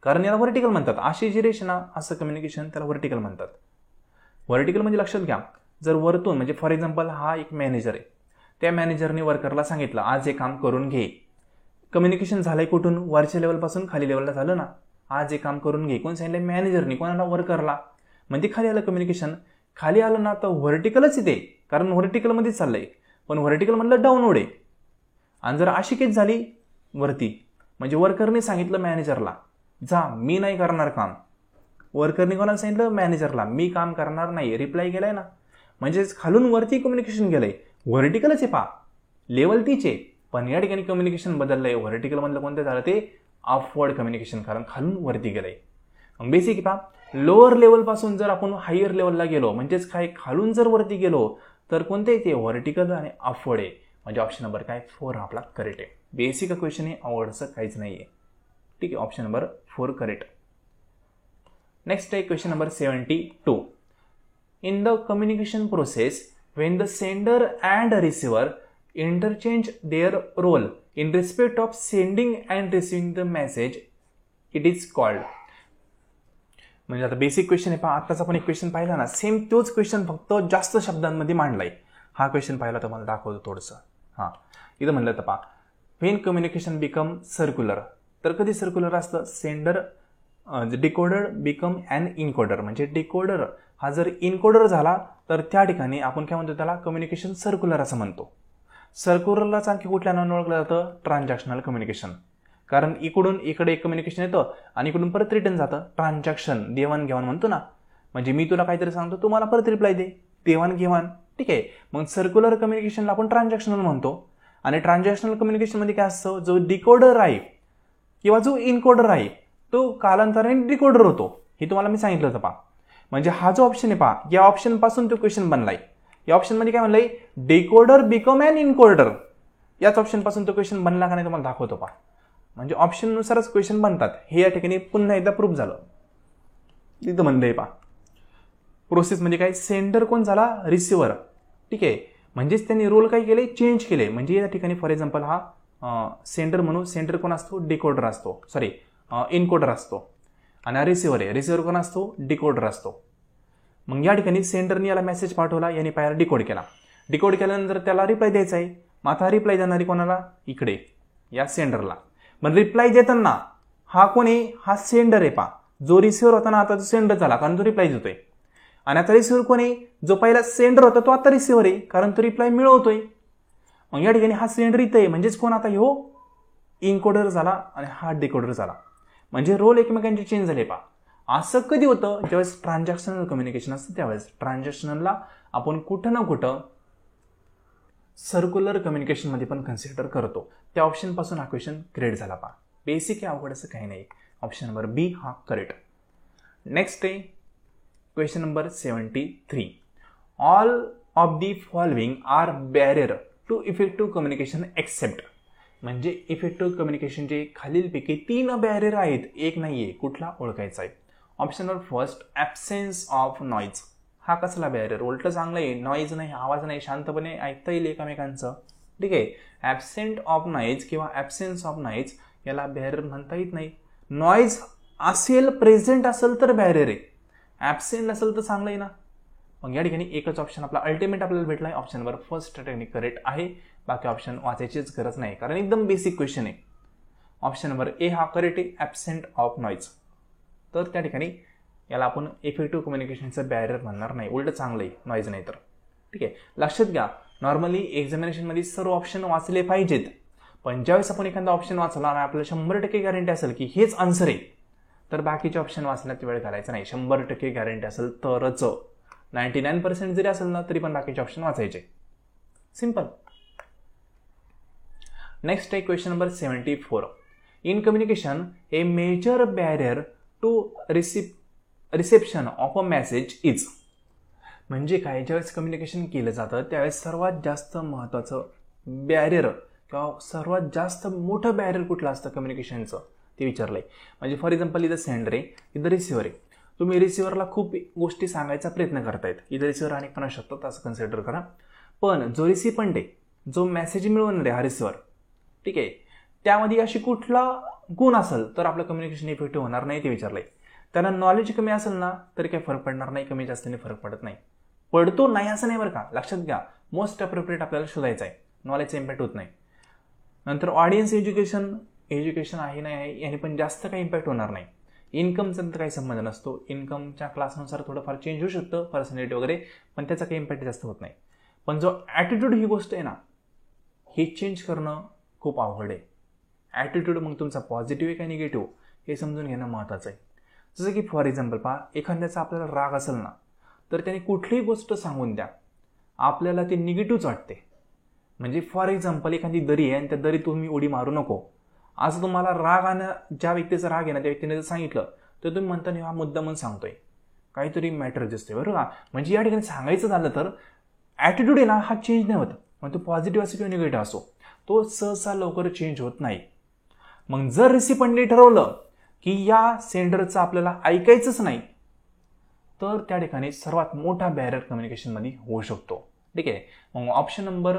कारण याला व्हर्टिकल म्हणतात. अशी जी रेषा असं कम्युनिकेशन त्याला व्हर्टिकल म्हणतात. व्हर्टिकल म्हणजे लक्षात घ्या, जर वरतून म्हणजे फॉर एक्झाम्पल हा एक मॅनेजर आहे, त्या मॅनेजरने वर्करला सांगितलं आज हे काम करून घे. कम्युनिकेशन झालंय कुठून, वरच्या लेवलपासून खाली लेवलला झालं ना, आज हे काम करून घे. कोण सांगितलं, मॅनेजरनी, कोणाला, वर्करला. म्हणजे खाली आलं कम्युनिकेशन. खाली आलं ना तर व्हर्टिकलच येते, कारण व्हर्टिकलमध्येच चाललंय. पण व्हर्टिकल म्हणलं डाऊनवर्ड आहे. आणि जर अशी केस झाली वरती, म्हणजे वर्करने सांगितलं मॅनेजरला जा मी नाही करणार काम, वर्करने कोणाला सांगितलं, मॅनेजरला, मी काम करणार नाही, रिप्लाय केलाय ना, म्हणजेच खालून वरती कम्युनिकेशन गेलंय. व्हर्टिकलच आहे पा, लेवल तीच आहे, पण या ठिकाणी कम्युनिकेशन बदललंय. व्हर्टिकल मधलं कोणतं झालं ते अपवर्ड कम्युनिकेशन, कारण खालून वरती गेलंय. बेसिक पा, लोअर लेवलपासून जर आपण हायर लेवलला गेलो, म्हणजेच काय खालून जर वरती गेलो तर कोणते येते, व्हर्टिकल आणि अपवर्ड आहे. म्हणजे ऑप्शन नंबर काय 4 आपला करेक्ट आहे. बेसिक क्वेश्चन आहे, आवडचं काहीच नाही आहे. ठीक आहे, ऑप्शन नंबर 4 करेक्ट. नेक्स्ट आहे question number 72. In the communication process when the sender and receiver interchange their role in respect of sending and receiving the message, it is called. म्हणजे आता बेसिक क्वेश्चन आहे पहा, आत्ताच आपण एक क्वेश्चन पाहिला ना, सेम तोच क्वेश्चन फक्त जास्त शब्दांमध्ये मांडलाय. हा क्वेश्चन पाहिला तर मला दाखवतो थोडंसं. हां, इथं म्हणलं तर पहा, व्हेन कम्युनिकेशन बिकम सर्क्युलर, तर कधी सर्क्युलर असतं, sender decoder become an encoder, म्हणजे डिकोडर हा जर इनकोडर झाला तर त्या ठिकाणी आपण काय म्हणतो, त्याला कम्युनिकेशन सर्क्युलर असं म्हणतो. सर्क्युलरलाच आणखी कुठल्या नावाने ओळखलं जातं, ट्रान्झॅक्शनल कम्युनिकेशन, कारण इकडून इकडे एक कम्युनिकेशन येतं आणि इकडून परत रिटर्न जातं. ट्रान्झॅक्शन, देवाणघेवाण म्हणतो ना, म्हणजे मी तुला काहीतरी सांगतो, तू मला परत रिप्लाय दे, देवाणघेवाण. ठीक आहे, मग सर्क्युलर कम्युनिकेशनला आपण ट्रान्झॅक्शनल म्हणतो. आणि ट्रान्झॅक्शनल कम्युनिकेशनमध्ये काय असतं, जो डिकोडर आहे किंवा जो इनकोडर आहे तो कालांतराने डिकोडर होतो. हे तुम्हाला मी सांगितलं होतं पहा. म्हणजे हा जो ऑप्शन आहे पहा, या ऑप्शन पासून तो क्वेश्चन बनलाय. या ऑप्शन मध्ये काय म्हणलंय, डिकोडर बिकम अन इनकोडर, याच ऑप्शन पासून तो क्वेश्चन बनला का नाही तुम्हाला दाखवतो पहा. म्हणजे ऑप्शन नुसारच क्वेश्चन बनतात, हे या ठिकाणी पुन्हा एकदा प्रूफ झालं. तिथं म्हणलंय पहा, प्रोसेस म्हणजे काय, सेंडर कोण झाला, रिसिव्हर. ठीक आहे, म्हणजेच त्यांनी रोल काय केले, चेंज केले. म्हणजे या ठिकाणी फॉर एक्झाम्पल हा सेंडर म्हणून, सेंडर कोण असतो, डिकोडर असतो, सॉरी इनकोडर असतो आणि रिसिव्हर आहे. रिसिव्हर कोण असतो? डिकोडर असतो. मग या ठिकाणी सेंडरने याला मेसेज पाठवला, याने पाहिला डिकोड केला. डिकोड केल्यानंतर त्याला रिप्लाय द्यायचा आहे. मग आता रिप्लाय देणारी कोणाला? इकडे या सेंडरला. मग रिप्लाय देताना हा कोण आहे? हा सेंडर आहे. पा जो रिसिव्हर होता ना आता तो सेंडर झाला कारण तो रिप्लाय देतोय. आणि आता रिसिव्हर कोण आहे? जो पहिला सेंडर होता तो आता रिसिव्हर आहे कारण तो रिप्लाय मिळवतोय. मग या ठिकाणी हा सेंडर इथं आहे म्हणजेच कोण आता ह्यो इनकोडर झाला आणि हा डिकोडर झाला. म्हणजे रोल एकमेकांचे चेंज झाले. पा असं कधी होतं? ज्यावेळेस ट्रान्झॅक्शनल कम्युनिकेशन असतं त्यावेळेस. ट्रान्झॅक्शनलला आपण कुठं ना कुठं सर्क्युलर कम्युनिकेशनमध्ये पण कन्सिडर करतो. त्या ऑप्शनपासून हा क्वेश्चन क्रिएट झाला. पा बेसिक आहे, अवघड असं काही नाही. ऑप्शन नंबर बी हा करेक्ट. नेक्स्ट आहे question number 73. All of the following are barrier to effective communication except. म्हणजे इफेक्टिव्ह कम्युनिकेशनचे खालीलपैकी 3 बॅरियर आहेत, एक नाहीये. कुठला ओळखायचा आहे? Option number first absence of noise. हा कसला बॅरियर? उलट चांगला आहे. नॉईज नाही, आवाज नाही, शांतपणे ऐकता येईल एकमेकांचं. ठीक आहे. ॲब्सेंट ऑफ नॉईज किंवा ॲब्सेन्स ऑफ नॉईज याला बॅरियर म्हणता येत नाही. नॉईज असेल, प्रेझेंट असेल तर बॅरियर आहे. ॲब्सेंट असेल तर चांगलं आहे ना. मग या ठिकाणी एकच ऑप्शन आपला अल्टिमेट आपल्याला भेटला आहे. Option number first technique correct आहे. बाकी ऑप्शन वाचायचीच गरज नाही कारण एकदम बेसिक क्वेश्चन आहे. ऑप्शन नंबर ए हा करेक्ट आहे, ॲब्सेंट ऑफ नॉईज. तर त्या ठिकाणी याला आपण इफेक्टिव्ह कम्युनिकेशनचं बॅरियर म्हणणार नाही, उलट चांगलं आहे नॉईज नाही तर. ठीक आहे. लक्षात घ्या, नॉर्मली एक्झामिनेशनमध्ये सर्व ऑप्शन वाचले पाहिजेत. पण ज्यावेळेस आपण एखादा ऑप्शन वाचला आणि आपल्याला 100% गॅरंटी असेल की हेच आन्सर आहे तर बाकीचे ऑप्शन वाचण्यात वेळ घालायचा नाही. 100% गॅरंटी असेल तरच. 99% जरी असेल ना तरी पण बाकीचे ऑप्शन वाचायचे. सिंपल. नेक्स्ट आहे question number 74. In communication a major barrier to reception of a message is. म्हणजे काय? ज्यावेळेस कम्युनिकेशन केलं जातं त्यावेळेस सर्वात जास्त महत्त्वाचं बॅरियर किंवा सर्वात जास्त मोठं बॅरियर कुठलं असतं कम्युनिकेशनचं ते विचारलंय. म्हणजे फॉर एक्झाम्पल इथं सेंडर आहे, इथं रिसिव्हर आहे. तुम्ही रिसिव्हरला खूप गोष्टी सांगायचा प्रयत्न करतायत. इथं रिसिव्हर अनेक पण शकतात असं कन्सिडर करा. पण जो रिसिपंड आहे, जो मेसेज मिळवणार आहे हा रिसिव्हर, ठीक आहे, त्यामध्ये अशी कुठला गुण असेल तर आपलं कम्युनिकेशन इफेक्टिव्ह होणार नाही ते विचारलंय. त्यांना नॉलेज कमी असेल ना तरी काही फरक पडणार नाही. कमी जास्तने फरक पडत नाही. पडतो नाही असं नाही बरं का. लक्षात घ्या, मोस्ट अप्रोप्रिएट आपल्याला शोधायचं आहे. नॉलेजचा इम्पॅक्ट होत नाही. नंतर ऑडियन्स एज्युकेशन आहे नाही आहे याने पण जास्त काही इम्पॅक्ट होणार नाही. इन्कमचा तर काही संबंध नसतो. इन्कमच्या क्लासनुसार थोडंफार चेंज होऊ शकतं, पर्सनॅलिटी वगैरे, पण त्याचा काही इम्पॅक्ट जास्त होत नाही. पण जो ॲटिट्यूड ही गोष्ट आहे ना, हे चेंज करणं खूप अवघड आहे. ॲटिट्यूड मग तुमचा पॉझिटिव्ह आहे का निगेटिव्ह हे समजून घेणं महत्त्वाचं आहे. जसं की फॉर एक्झाम्पल पहा, एखाद्याचा आपल्याला राग असेल ना तर त्याने कुठलीही गोष्ट सांगून द्या, आपल्याला ते निगेटिव्हच वाटते. म्हणजे फॉर एक्झाम्पल एखादी दरी आहे आणि त्या दरी तुम्ही उडी मारू नको असं तुम्हाला राग आणि ज्या व्यक्तीचा राग आहे ना त्या व्यक्तीने जर सांगितलं तर तुम्ही म्हणता नाही हा मुद्दा म्हणून सांगतोय, काहीतरी मॅटर दिसतोय, बरोबर का. म्हणजे या ठिकाणी सांगायचं झालं तर ॲटिट्यूड आहे ना हा चेंज नाही होत. मग तो पॉझिटिव्ह असो किंवा निगेटिव्ह असो तो सहसा लवकर चेंज होत नाही. मग जर रिसिपंडने ठरवलं की या सेंडरचं आपल्याला ऐकायचंच नाही तर त्या ठिकाणी सर्वात मोठा बॅरियर कम्युनिकेशनमध्ये होऊ शकतो. ठीक आहे. मग ऑप्शन नंबर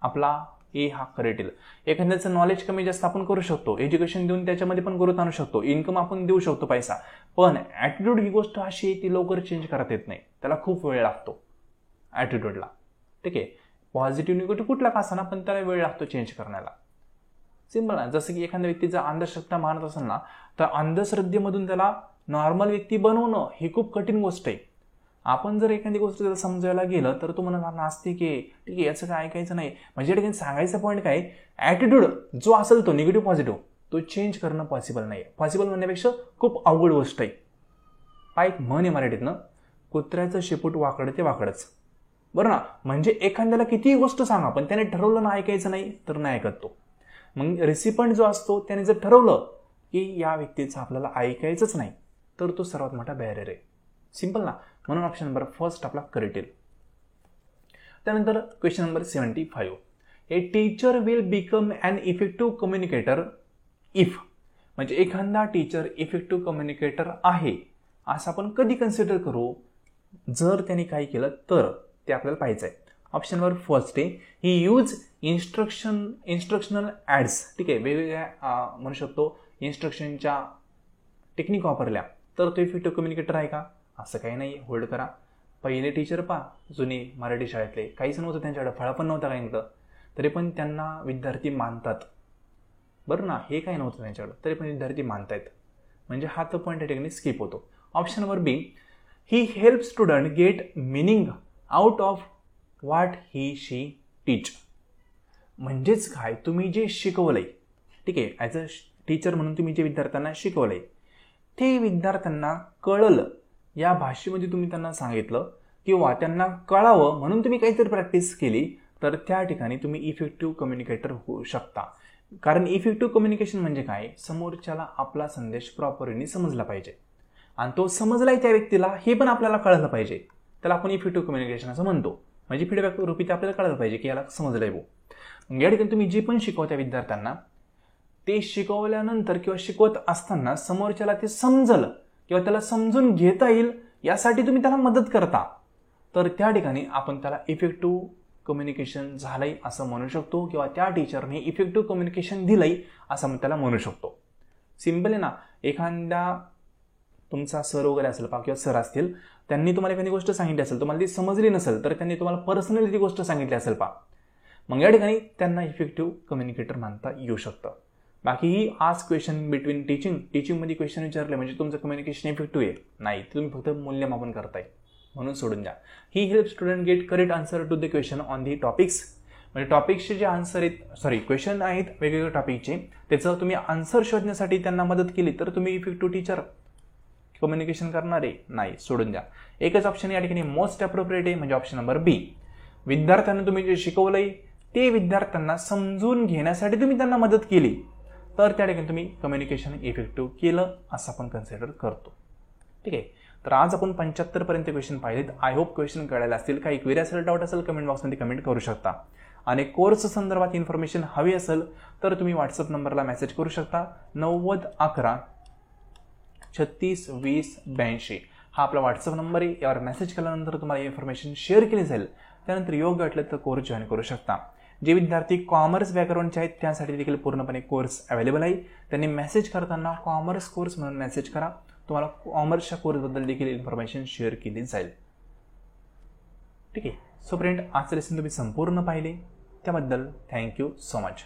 आपला ए हा करेक्ट येईल. एखाद्याचं नॉलेज कमी जास्त आपण करू शकतो, एज्युकेशन देऊन त्याच्यामध्ये पण ग्रोथ आणू शकतो, इन्कम आपण देऊ शकतो पैसा, पण ॲटिट्यूड ही गोष्ट अशी आहे ती लवकर चेंज करता येत नाही. त्याला खूप वेळ लागतो ॲटिट्यूडला. ठीक आहे. पॉझिटिव्ह निगेटिव्ह कुठला का असा ना पण त्याला वेळ लागतो चेंज करण्याला. सिम्पल आहे. जसं की एखाद्या व्यक्तीचा अंधश्रद्धा मानत असेल ना तर अंधश्रद्धेमधून त्याला नॉर्मल व्यक्ती बनवणं ही खूप कठीण गोष्ट आहे. आपण जर एखादी गोष्ट त्याला समजायला गेलं तर तो म्हणाला नास्तिक आहे, ठीक आहे, याचं काय ऐकायचं नाही. म्हणजे ठिकाणी सांगायचा पॉईंट काय, ॲटिट्यूड जो असेल तो निगेटिव्ह पॉझिटिव्ह तो चेंज करणं पॉसिबल नाही. पॉसिबल म्हणण्यापेक्षा खूप अवघड गोष्ट आहे. हा एक म्हण आहे मराठीतनं, कुत्र्याचं शेपूट वाकडं ते वाकडच, बरं ना. म्हणजे एखाद्याला कितीही गोष्ट सांगा पण त्याने ठरवलं ना ऐकायचं नाही तर नाही ऐकत तो. मग रिसिपंट जो असतो त्याने जर ठरवलं की या व्यक्तीचं आपल्याला ऐकायचंच नाही तर तो सर्वात मोठा बॅरियर आहे. सिंपल ना. म्हणून ऑप्शन नंबर फर्स्ट आपला करेक्ट येईल. त्यानंतर question number 75. A teacher will become an effective communicator if. म्हणजे एखादा टीचर इफेक्टिव्ह कम्युनिकेटर आहे असं आपण कधी कन्सिडर करू, जर त्याने काही केलं तर ते आपल्याला पाहायचं आहे. ऑप्शन नंबर फर्स्ट आहे ही यूज इन्स्ट्रक्शनल ॲड्स. ठीक आहे. वेगवेगळ्या म्हणू शकतो इन्स्ट्रक्शनच्या टेक्निक वापरल्या तर तो इफेक्टिव्ह कम्युनिकेटर आहे का? असं काही नाही. होल्ड करा. पहिले टीचर जुने मराठी शाळेतले, काहीच नव्हतं त्यांच्याकडे, फळा पण नव्हता काही नव्हतं, तरी पण त्यांना विद्यार्थी मानतात. बरं ना, हे काही नव्हतं त्यांच्याकडं, तरी पण विद्यार्थी मानतायत. म्हणजे हा तो पॉईंट या ठिकाणी स्किप होतो. Option number B, he help student get meaning out of what he she teach. म्हणजेच काय, तुम्ही जे शिकवलंय, ठीक आहे, ॲज अ टीचर म्हणून तुम्ही जे विद्यार्थ्यांना शिकवलंय ते विद्यार्थ्यांना कळलं या भाषेमध्ये तुम्ही त्यांना सांगितलं किंवा त्यांना कळावं म्हणून तुम्ही काहीतरी प्रॅक्टिस केली तर त्या ठिकाणी तुम्ही इफेक्टिव्ह कम्युनिकेटर होऊ शकता. कारण इफेक्टिव्ह कम्युनिकेशन म्हणजे काय, समोरच्याला आपला संदेश प्रॉपरली समजला पाहिजे आणि तो समजलाय त्या व्यक्तीला हे पण आपल्याला कळलं पाहिजे. त्याला आपण इफेक्टिव्ह कम्युनिकेशन असं म्हणतो. म्हणजे फीडबॅक रूपी आपल्याला कळलं पाहिजे की याला समजलंय भाऊ. या ठिकाणी तुम्ही जे पण शिकवत्या विद्यार्थ्यांना ते शिकवल्यानंतर किंवा शिकवत असताना समोरच्याला ते समजलं किंवा त्याला समजून घेता येईल यासाठी तुम्ही त्याला मदत करता, तर त्या ठिकाणी आपण त्याला इफेक्टिव्ह कम्युनिकेशन झालंय असं म्हणू शकतो किंवा त्या टीचरने इफेक्टिव्ह कम्युनिकेशन दिलंय असं त्याला म्हणू शकतो. सिम्पल आहे ना. एखाद्या तुमचा सर वगैरे असेल किंवा सर असतील, त्यांनी तुम्हाला एखादी गोष्ट सांगितली असेल, तुम्हाला ती समजली नसेल तर त्यांनी तुम्हाला पर्सनली ती गोष्ट सांगितली असेल मग या ठिकाणी त्यांना इफेक्टिव्ह कम्युनिकेटर मानता येऊ शकतं. बाकी ही आज क्वेश्चन बिटवीन टीचिंगमध्ये क्वेश्चन विचारले म्हणजे तुमचं कम्युनिकेशन इफेक्टिव्ह आहे नाही, तुम्ही फक्त मूल्यमापन करताय म्हणून सोडून द्या. He help student get correct answer to the question on the topics. म्हणजे टॉपिक्सचे जे आन्सर आहेत, क्वेश्चन आहेत वेगवेगळ्या टॉपिकचे, त्याचं तुम्ही आन्सर शोधण्यासाठी त्यांना मदत केली तर तुम्ही इफेक्टिव्ह टीचर कम्युनिकेशन करणार आहे नाही, सोडून द्या. एकच ऑप्शन या ठिकाणी मोस्ट अप्रोप्रिएट आहे म्हणजे ऑप्शन नंबर बी. विद्यार्थ्यांना तुम्ही जे शिकवलंय ते विद्यार्थ्यांना समजून घेण्यासाठी तुम्ही त्यांना मदत केली तर त्या ठिकाणी तुम्ही कम्युनिकेशन इफेक्टिव्ह केलं असं आपण कन्सिडर करतो. ठीक आहे. तर आज आपण 75 पर्यंत क्वेश्चन पाहिलेत. आय होप क्वेश्चन कळायला असतील. काही क्वेरी असेल, डाऊट असेल, कमेंट बॉक्समध्ये कमेंट करू शकता. आणि कोर्स संदर्भात इन्फॉर्मेशन हवी असेल तर तुम्ही व्हॉट्सअप नंबरला मेसेज करू शकता. 9011 36 20 82 हा आपला व्हॉट्सअप नंबर आहे. यावर मेसेज केल्यानंतर तुम्हाला इन्फॉर्मेशन शेअर केली जाईल. त्यानंतर योग्य वाटलं तर कोर्स जॉईन करू शकता. जे विद्यार्थी कॉमर्स बॅकग्राऊंडचे आहेत त्यासाठी देखील पूर्णपणे कोर्स अवेलेबल आहे. त्यांनी मेसेज करताना कॉमर्स कोर्स म्हणून मेसेज करा. तुम्हाला कॉमर्सच्या कोर्सबद्दल देखील इन्फॉर्मेशन शेअर केली जाईल. ठीक आहे. सो फ्रेंड, आजचं लेसन तुम्ही संपूर्ण पाहिले त्याबद्दल थँक्यू सो मच.